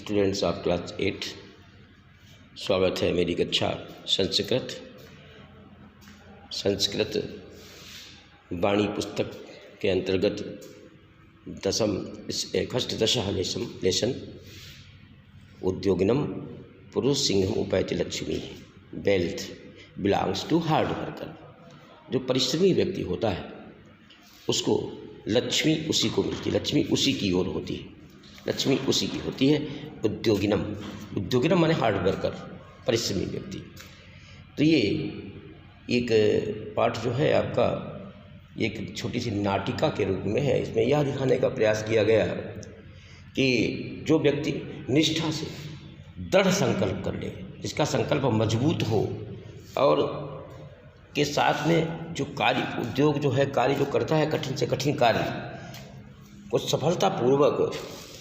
Students of class 8, स्वागत है मेरी कक्षा संस्कृत वाणी पुस्तक के अंतर्गत अष्टादशः लेसन उद्योगिनम पुरुष सिंह उपैति लक्ष्मी wealth belongs to hard worker. जो परिश्रमी व्यक्ति होता है उसको लक्ष्मी उसी को मिलती है, लक्ष्मी उसी की ओर होती है, लक्ष्मी उसी की होती है। उद्योगिनम माने हार्ड वर्कर, परिश्रमी व्यक्ति। तो ये एक पाठ जो है आपका एक छोटी सी नाटिका के रूप में है। इसमें यह दिखाने का प्रयास किया गया कि जो व्यक्ति निष्ठा से दृढ़ संकल्प कर ले, जिसका संकल्प मजबूत हो और के साथ में जो कार्य उद्योग जो है कार्य जो करता है, कठिन से कठिन कार्य को सफलतापूर्वक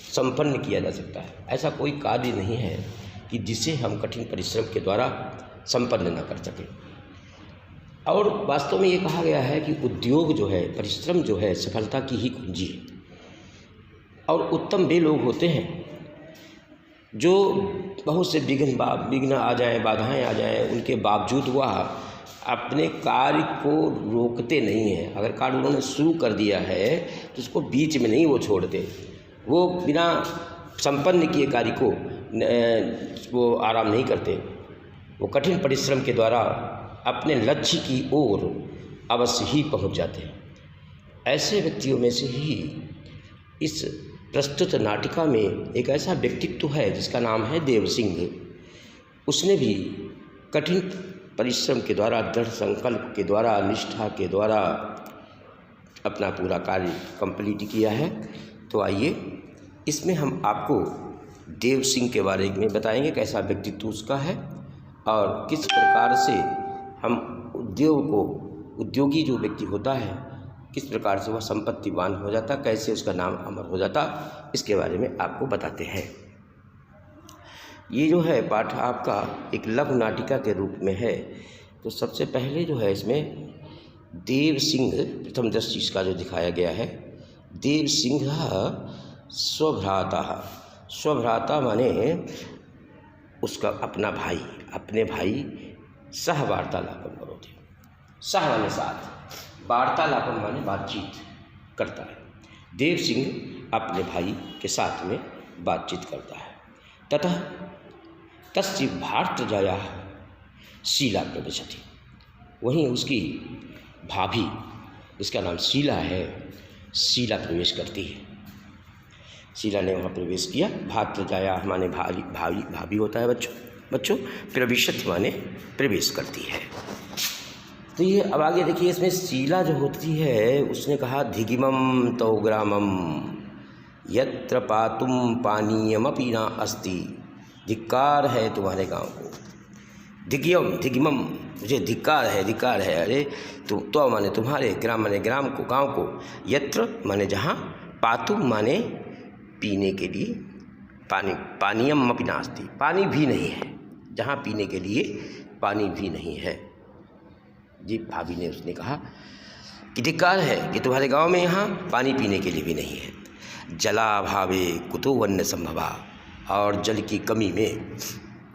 संपन्न किया जा सकता है। ऐसा कोई कार्य नहीं है कि जिसे हम कठिन परिश्रम के द्वारा संपन्न न कर सकें। और वास्तव में ये कहा गया है कि उद्योग जो है, परिश्रम जो है, सफलता की ही कुंजी है। और उत्तम वे लोग होते हैं जो बहुत से विघ्न आ जाएं, बाधाएं आ जाएं, उनके बावजूद वह अपने कार्य को रोकते नहीं हैं। अगर कार्य उन्होंने शुरू कर दिया है तो उसको बीच में नहीं वो छोड़ते। वो बिना संपन्न किए कार्य को वो आराम नहीं करते। वो कठिन परिश्रम के द्वारा अपने लक्ष्य की ओर अवश्य ही पहुंच जाते हैं। ऐसे व्यक्तियों में से ही इस प्रस्तुत नाटिका में एक ऐसा व्यक्तित्व है जिसका नाम है देव सिंह। उसने भी कठिन परिश्रम के द्वारा, दृढ़ संकल्प के द्वारा, निष्ठा के द्वारा अपना पूरा कार्य कंप्लीट किया है। तो आइए इसमें हम आपको देव सिंह के बारे में बताएंगे, कैसा व्यक्तित्व उसका है और किस प्रकार से हम उद्योगी जो व्यक्ति होता है किस प्रकार से वह संपत्तिवान हो जाता, कैसे उसका नाम अमर हो जाता, इसके बारे में आपको बताते हैं। ये जो है पाठ आपका एक लघु नाटिका के रूप में है। तो सबसे पहले जो है इसमें देव सिंह प्रथम दृष्टि इसका जो दिखाया गया है, देव सिंह स्वभ्राता माने उसका अपना भाई, अपने भाई सह वार्तालापन करोगे। सह माने साथ, वार्तालापन माने बातचीत करता है। देव सिंह अपने भाई के साथ में बातचीत करता है। ततः तस्य भार्तृजाया शीला प्रविशति। वहीं उसकी भाभी, जिसका नाम शीला है, शीला प्रवेश करती है। शीला ने वहाँ प्रवेश किया। भार्तृजाया माने भाभी होता है बच्चों। प्रविशति माने प्रवेश करती है। तो ये अब आगे देखिए, इसमें शीला जो होती है उसने कहा धिगिमम तौ ग्रामम यत्र पातुम पानीयमपि न अस्ति। धिक्कार है तुम्हारे गांव को। धिगिमम मुझे धिक्कार है। अरे तो माने तुम्हारे, ग्राम माने ग्राम को, गांव को, यत्र माने जहाँ, पातुम माने पीने के लिए, पानीयम अपि नास्ति, पानी भी नहीं है, जहाँ पीने के लिए पानी भी नहीं है। जी भाभी ने उसने कहा कि धिक्कार है कि तुम्हारे गांव में यहाँ पानी पीने के लिए भी नहीं है। जलाभावे कुतो वन्य संभवा। और जल की कमी में,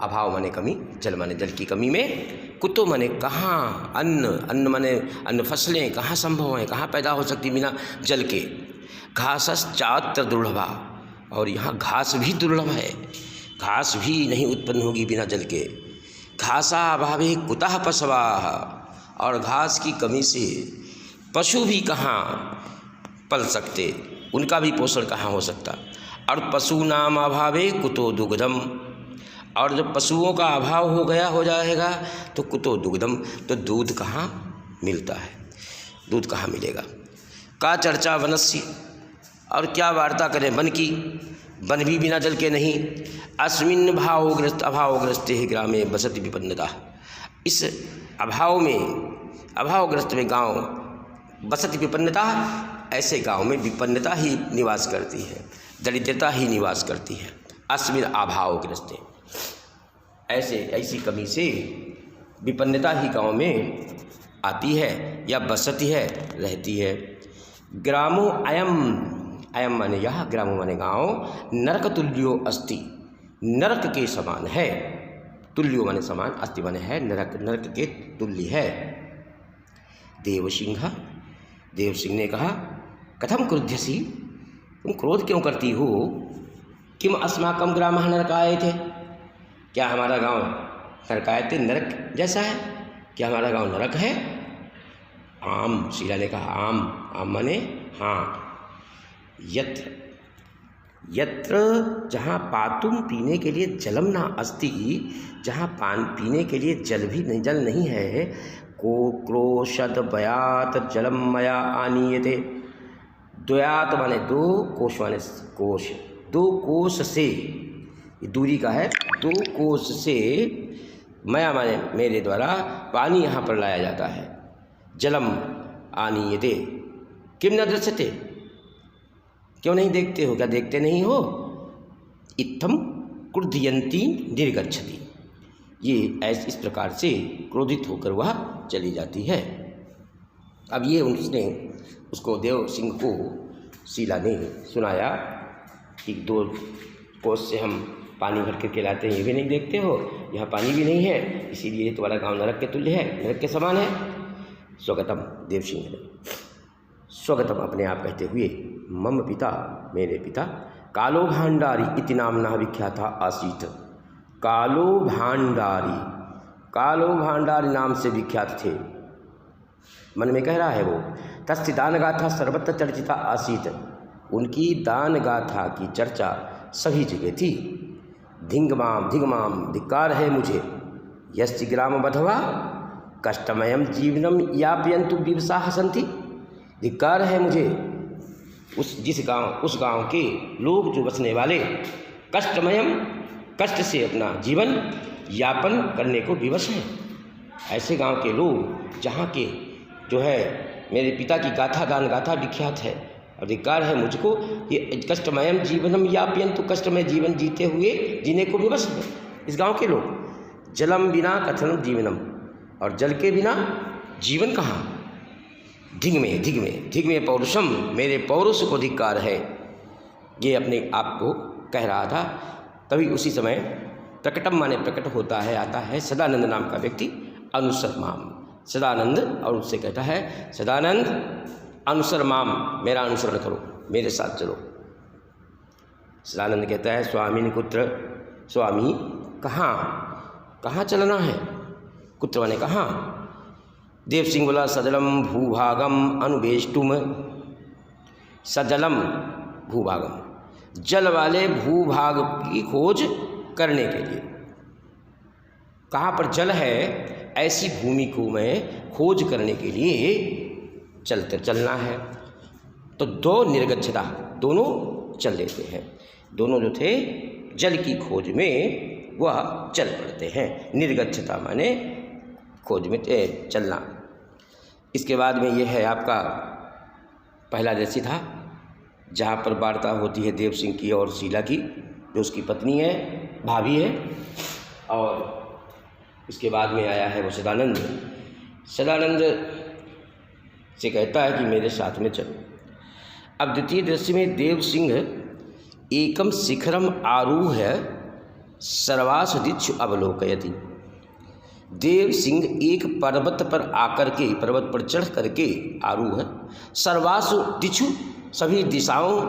अभाव माने कमी, जल माने जल की कमी में, कुतो माने कहाँ, अन्न माने अन्न फसलें कहाँ संभव हैं, कहाँ पैदा हो सकती बिना जल के। घासश्चात्र दुर्लभा। और यहाँ घास भी दुर्लभ है, घास भी नहीं उत्पन्न होगी बिना जल के। घासा अभावे कुतः पशवा। और घास की कमी से पशु भी कहाँ पल सकते, उनका भी पोषण कहाँ हो सकता। और पशु नाम अभावे कुतो दुग्धम। और जब पशुओं का अभाव हो जाएगा तो कुतो दुग्धम, तो दूध कहाँ मिलता है, दूध कहाँ मिलेगा। का चर्चा वनस्य। और क्या वार्ता करें वन की, वन भी बिना जल के नहीं। अस्मिन् अभावग्रस्ते ग्रामे बसति विपन्नता। इस अभावग्रस्त में गांव, बसति विपन्नता, ऐसे गांव में विपन्नता ही निवास करती है, दरिद्रता ही निवास करती है। अस्मिन् अभावग्रस्ते, ऐसी कमी से विपन्नता ही गांव में आती है या बसती है, रहती है। ग्रामो अयम माने यह, ग्रामो माने गाँव, नरक तुल्यो अस्ति। नरक के समान है। तुल्यो माने समान, अस्ति माने है, नरक नरक के तुल्य है। देवसिंह ने कहा कथम क्रुध्यसी, तुम क्रोध क्यों करती हो? किम अस्माकं ग्रामः नरकायते, क्या हमारा गांव नरकायते नरक जैसा है? क्या हमारा गांव नरक है? आम, शीला ने कहा आम, आम माने हाँ। यत्र यत्र जहाँ पातुम पीने के लिए जलम ना अस्ति, जहाँ पान पीने के लिए जल नहीं है, को क्रोशद बयात जलम मया आनीयते। द्वयात माने दो, कोश माने कोश, दो कोश से, ये दूरी का है, दो कोश से मया माने मेरे द्वारा पानी यहाँ पर लाया जाता है। जलम आनीयते किम न दृश्यते, क्यों नहीं देखते हो? क्या देखते नहीं हो? इत्थम क्रुध्यन्ती निर्गच्छति, ये इस प्रकार से क्रोधित होकर वह चली जाती है। अब ये उसको देव सिंह को शीला ने सुनाया कि 2 कोस से हम पानी भर कर के लाते हैं, ये भी नहीं देखते हो, यहाँ पानी भी नहीं है, इसीलिए तुम्हारा गांव नरक के तुल्य है, नरक के समान है। स्वगतम, देव सिंह ने स्वगतम अपने आप कहते हुए, मम पिता मेरे पिता कालो भांडारी इति नामना विख्याता आसीत। कालो भांडारी नाम से विख्यात थे। मन में कह रहा है वो, तस्य दान गाथा सर्वत्र चर्चिता आसीत, उनकी दान गाथा की चर्चा सभी जगह थी। धिंगमाम धिक्कार है मुझे, यस्य ग्राम बधवा कष्टमयम जीवनम यापयन्तु विवसाः सन्ति, धिक्कार है मुझे उस गांव के लोग जो बसने वाले कष्ट से अपना जीवन यापन करने को विवश हैं। ऐसे गांव के लोग जहाँ के जो है मेरे पिता की गाथा दान गाथा विख्यात है, अधिकार है मुझको ये कष्टमयम जीवनम यापयन्तु, कष्टमय जीवन जीते हुए जीने को विवश है इस गांव के लोग। जलम बिना कथनम जीवनम, और जल के बिना जीवन कहाँ? धिग में पौरुषम, मेरे पौरुष को धिक्कार है, ये अपने आप को कह रहा था। तभी उसी समय प्रकटम माने प्रकट होता है, आता है सदानंद नाम का व्यक्ति, अनुसर माम, सदानंद, और उससे कहता है सदानंद अनुसर माम, मेरा अनुसरण करो, मेरे साथ चलो। सदानंद कहता है स्वामी कुत्र, स्वामी कहाँ चलना है? कुत्र माने कहाँ? देव सिंह बोला सजलम भूभागम अनुवेष्टुम, सजलम भूभागम, जल वाले भूभाग की खोज करने के लिए। कहाँ पर जल है ऐसी भूमि को मैं खोज करने के लिए चलना है। तो 2 निर्गच्छता, दोनों चल देते हैं। दोनों जो थे जल की खोज में वह चल पड़ते हैं। निर्गच्छता माने खोज में चलना। इसके बाद में ये है आपका पहला दृश्य था जहाँ पर वार्ता होती है देव सिंह की और शीला की, जो उसकी पत्नी है, भाभी है। और इसके बाद में आया है वो सदानंद से कहता है कि मेरे साथ में चलो। अब द्वितीय दृश्य में देव सिंह एकम शिखरम आरूह सर्वास दिक्षु अवलोकयति। देव सिंह एक पर्वत पर आकर के, पर्वत पर चढ़ करके आरूह सर्वासु दिक्षु, सभी दिशाओं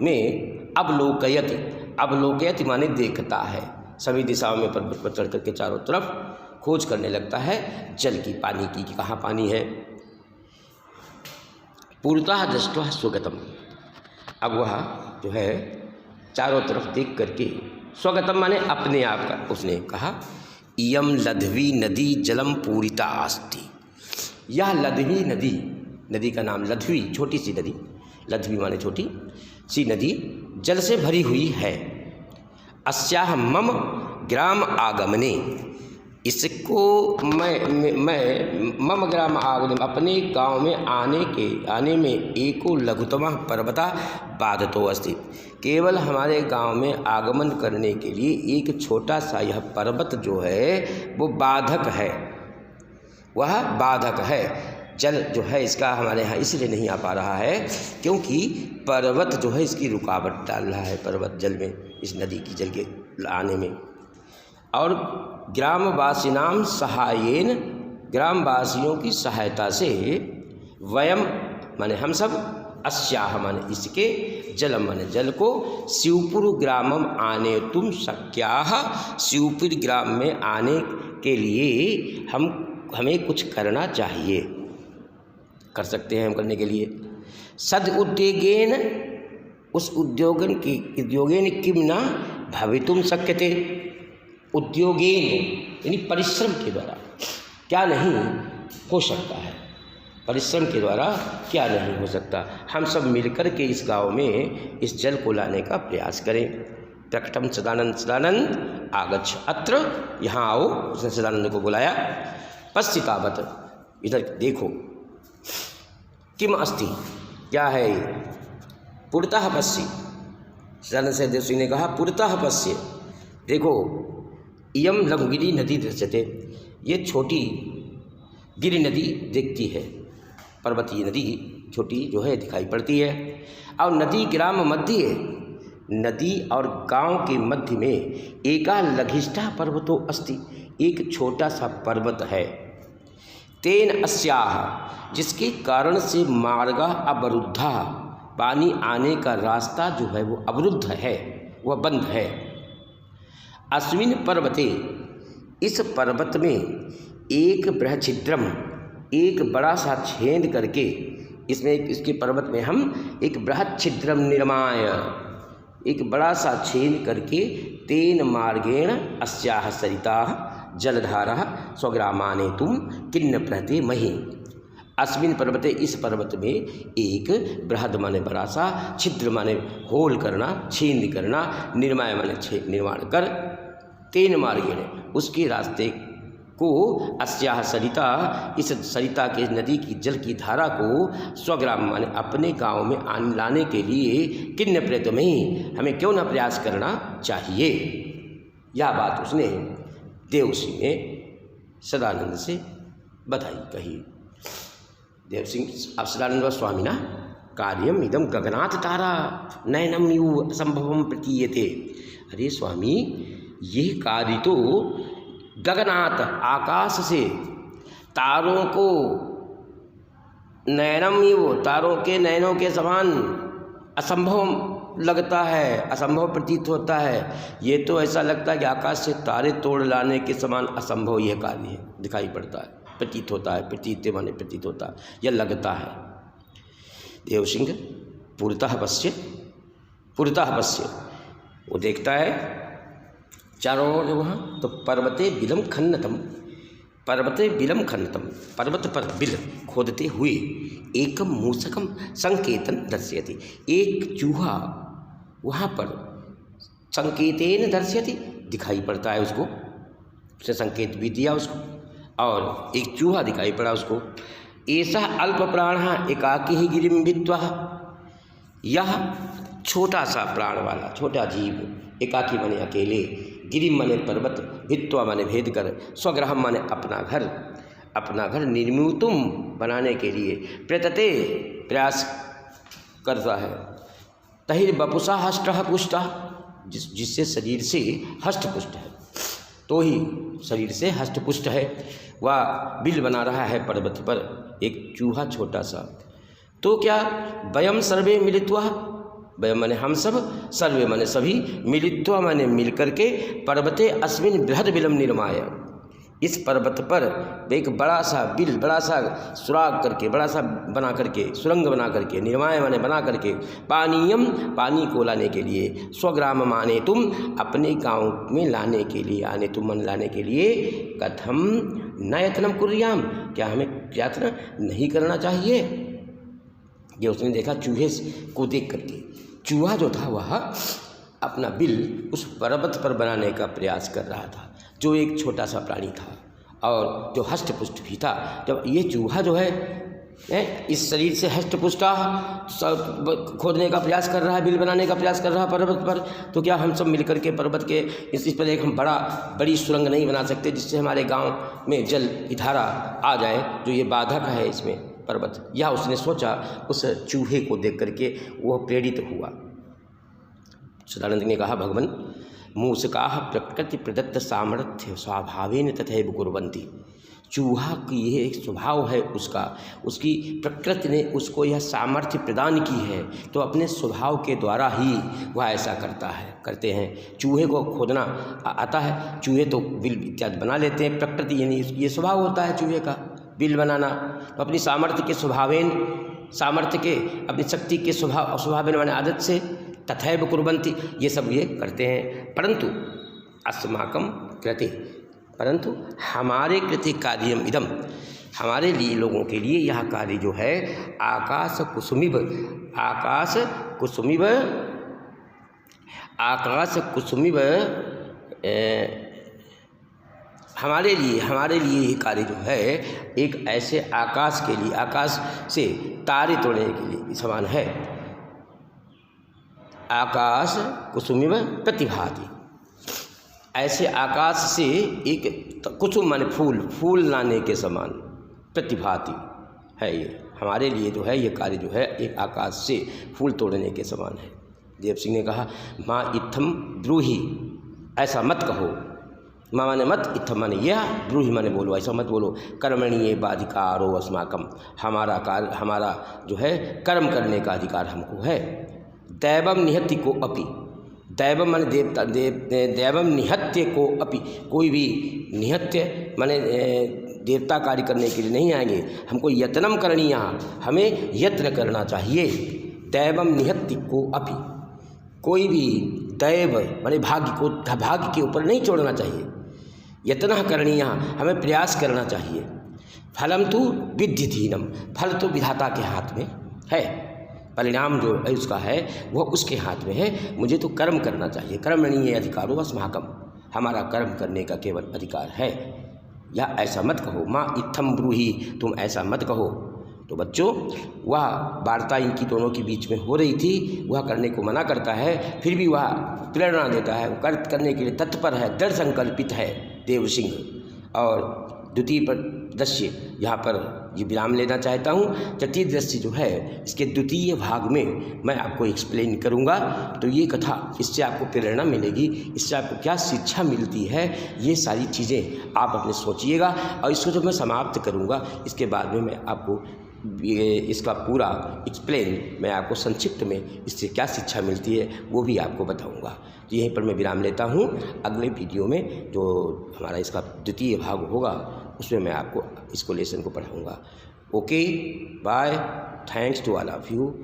में अवलोकयति माने देखता है, सभी दिशाओं में पर्वत पर चढ़ करके चारों तरफ खोज करने लगता है जल की, पानी की, कि कहाँ पानी है। पूर्णतः दृष्ट्वा स्वगतम, अब वह जो है चारों तरफ देख करके, स्वगतम माने अपने आप का, उसने कहा इयम लध्वी नदी जलम पूरिता अस्ति। यह लध्वी नदी, नदी का नाम लध्वी, छोटी सी नदी, लध्वी माने छोटी सी नदी जल से भरी हुई है। अस्याह मम ग्राम आगमने, इसको मैं मम ग्राम आगमने, अपने गांव में आने में एको लघुतमः पर्वता बाधतो अस्ति। केवल हमारे गांव में आगमन करने के लिए एक छोटा सा यह पर्वत जो है वो बाधक है, वह बाधक है। जल जो है इसका हमारे यहाँ इसलिए नहीं आ पा रहा है क्योंकि पर्वत जो है इसकी रुकावट डाल रहा है, पर्वत जल में, इस नदी की जल के लाने में। और ग्रामवासिनाम सहायेन, ग्रामवासियों की सहायता से, वयम माने हम सब, अस्याह माने इसके, जलम माने जल को, शिवपुर ग्रामम आने तुम शक्याः, शिवपुर ग्राम में आने के लिए हमें कुछ करना चाहिए, कर सकते हैं हम करने के लिए। सद उद्योगेन, उस उद्योगेन किम न भवितुम शक्यते, उद्योगेन यानी परिश्रम के द्वारा क्या नहीं हो सकता है, परिश्रम के द्वारा क्या नहीं हो सकता। हम सब मिलकर के इस गांव में इस जल को लाने का प्रयास करें। प्रकटम सदानंद, सदानंद आगच्छ अत्र, यहाँ आओ। उसने सदानंद को बुलाया। पश्चितावत, इधर देखो, किम अस्ति, क्या है ये, पुरतः पश्य, सदानंद सहदेव सिंह ने कहा पुरतः पश्य, देखो, इयम लघुगिरी नदी दृश्यते, ये छोटी गिरि नदी दिखती है, पर्वतीय नदी छोटी जो है दिखाई पड़ती है। और नदी ग्राम मध्य, नदी और गांव के मध्य में एका लघिष्ठा पर्वतो अस्ति, एक छोटा सा पर्वत है। तेन अस्याह, जिसके कारण से मार्गा अवरुद्धा, पानी आने का रास्ता जो है वो अवरुद्ध है, वह बंद है। अस्मिन पर्वते, इस पर्वत में एक बृहच्छिद्रम, एक बड़ा सा छेद करके, इसमें इसके पर्वत में हम एक बृहच्छिद्रम निर्माय, एक बड़ा सा छेद करके, तेन मार्गेण अस्याह सरिता जलधारा स्वग्रामाने तुम किन्न प्रहते मही। अस्मिन पर्वते, इस पर्वत में एक बृहद माने बड़ा सा, छिद्र माने होल करना, छेद करना, निर्माय माने निर्माण कर, तेन मार्गेण उसके रास्ते को, अस्याह सरिता, इस सरिता के नदी की जल की धारा को, स्वग्राम माने अपने गांव में लाने के लिए, किन्न प्रयत्न में हमें क्यों न प्रयास करना चाहिए। यह बात उसने देवसिंह ने सदानंद से बधाई कही। देवसिंह अब सदानंद स्वामिना कार्यम इदम गगनाथ तारा नयनम यू असंभवम प्रतीयते। अरे स्वामी, ये कार्य तो गगनात, आकाश से तारों को, नयनम यू, तारों के नयनों के समान असंभव लगता है, असंभव प्रतीत होता है। ये तो ऐसा लगता है कि आकाश से तारे तोड़ लाने के समान असंभव यह कार्य है, दिखाई पड़ता है, प्रतीत होता है, प्रतीत माने प्रतीत होता है, यह लगता है। देवसिंह पुरतः पश्य, पुरतः पश्य, वो देखता है चारों ओर वहाँ, तो पर्वते बिलम खन्नतम, पर्वते बिलम खन्नतम, पर्वत पर बिल खोदते हुए, एकम मूषकम संकेतन दर्शयति, एक चूहा वहाँ पर संकेतेन दर्शयति, दिखाई पड़ता है उसको, उसने संकेत भी दिया उसको, और एक चूहा दिखाई पड़ा उसको। ऐसा अल्प प्राण एकाकी ही गिरिम वित्वा, यह छोटा सा प्राण वाला छोटा जीव, एकाकी माने अकेले, गिरिम माने पर्वत, भित्वा माने भेद कर, स्वग्रह माने अपना घर, अपना घर निर्मितुम बनाने के लिए, प्रयतते प्रयास करता है। तहिर बपुषा हष्ट पुष्टा, जिससे शरीर से हष्ट पुष्ट है, तो ही शरीर से हष्ट पुष्ट है, वह बिल बना रहा है पर्वत पर, एक चूहा छोटा सा। तो क्या वयम सर्वे मिलित्वा, वयम माने हम सब, सर्वे माने सभी, मिलित्वा माने मिल करके, पर्वते अस्मिन बृहद बिलम निर्माय, इस पर्वत पर एक बड़ा सा बिल, बड़ा सा सुराग करके, बड़ा सा बना करके, सुरंग बना करके, निर्माय माने बना करके, पानीयम पानी को लाने के लिए, स्वग्राम माने तुम अपने गांव में लाने के लिए, आने तुम मन लाने के लिए, कथम न यत्नम कुर्याम, क्या हमें यत्न नहीं करना चाहिए। ये उसने देखा चूहे को देख करके, चूहा जो था वह अपना बिल उस पर्वत पर बनाने का प्रयास कर रहा था, जो एक छोटा सा प्राणी था और जो हष्ट पुष्ट भी था। जब ये चूहा जो है इस शरीर से हष्ट पुष्टा खोदने का प्रयास कर रहा है, बिल बनाने का प्रयास कर रहा है पर्वत पर, तो क्या हम सब मिलकर के पर्वत के इस पर एक हम बड़ी सुरंग नहीं बना सकते जिससे हमारे गांव में जल की धारा आ जाए, जो ये बाधक है इसमें पर्वत। यह उसने सोचा, उस चूहे को देख करके वह प्रेरित हुआ। सदानंद ने कहा, भगवान मूषकाः प्रकृति प्रदत्त सामर्थ्य स्वभावेन तथैव कुर्वन्ति। चूहा की यह स्वभाव है उसका, उसकी प्रकृति ने उसको यह सामर्थ्य प्रदान की है, तो अपने स्वभाव के द्वारा ही वह ऐसा करते हैं। चूहे को खोदना आता है, चूहे तो बिल इत्यादि बना लेते हैं, प्रकृति यानी ये स्वभाव होता है चूहे का बिल बनाना। तो अपनी सामर्थ्य के सामर्थ्य के अपनी शक्ति के स्वभावेन माने आदत से तथैव कुर्वन्ति, ये सब ये करते हैं। परंतु अस्माकं कृते, परंतु हमारे कृते कार्यम इदम, हमारे लिए लोगों के लिए यह कार्य जो है आकाश कुसुमिव हमारे लिए ये कार्य जो है एक ऐसे आकाश के लिए, आकाश से तारे तोड़ने के लिए समान है। आकाश कुसुमिव प्रतिभाति, ऐसे आकाश से एक कुसुम माने फूल लाने के समान प्रतिभाति है। ये हमारे लिए जो है ये कार्य जो है एक आकाश से फूल तोड़ने के समान है। देव सिंह ने कहा माँ इत्थम ब्रूहि, ऐसा मत कहो। माँ माने मत, इत्थम माने यह, ब्रूहि माने बोलो, ऐसा मत बोलो। कर्मणीय बाधिकारो अस्माकम, हमारा जो है कर्म करने का अधिकार हमको है। दैवम निहत्य को अपि, दैवम माने देवता, दैवम निहत्य को अपि, कोई भी निहत्य माने देवता कार्य करने के लिए नहीं आएंगे, हमको यत्नम करणीय, हमें यत्न करना चाहिए। दैवम निहत्य को अपि, कोई भी दैव माने भाग्य के ऊपर नहीं छोड़ना चाहिए। यत्न करणीय, हमें प्रयास करना चाहिए। फलम तो विद्युधीनम, फल तो विधाता के हाथ में है, परिणाम जो है उसका है वह उसके हाथ में है। मुझे तो कर्म करना चाहिए। कर्मणीय अधिकारो अस्माकम, हमारा कर्म करने का केवल अधिकार है। या ऐसा मत कहो, माँ इत्थम ब्रूहि, तुम ऐसा मत कहो। तो बच्चों वह वार्ता इनकी दोनों के बीच में हो रही थी, वह करने को मना करता है, फिर भी वह प्रेरणा देता है, वो करने के लिए तत्पर है, दृढ़ संकल्पित है देव सिंह। और द्वितीय दृश्य यहाँ पर ये विराम लेना चाहता हूँ। तृतीय दृश्य जो है इसके द्वितीय भाग में मैं आपको एक्सप्लेन करूँगा। तो ये कथा, इससे आपको प्रेरणा मिलेगी, इससे आपको क्या शिक्षा मिलती है, ये सारी चीज़ें आप अपने सोचिएगा। और इसको जब मैं समाप्त करूँगा इसके बाद में मैं आपको इसका पूरा एक्सप्लेन, मैं आपको संक्षिप्त में इससे क्या शिक्षा मिलती है वो भी आपको बताऊंगा। तो यहीं पर मैं विराम लेता हूं। अगले वीडियो में जो हमारा इसका द्वितीय भाग होगा उसमें मैं आपको इसको लेसन को पढ़ाऊंगा। Okay, bye, thanks to all of you.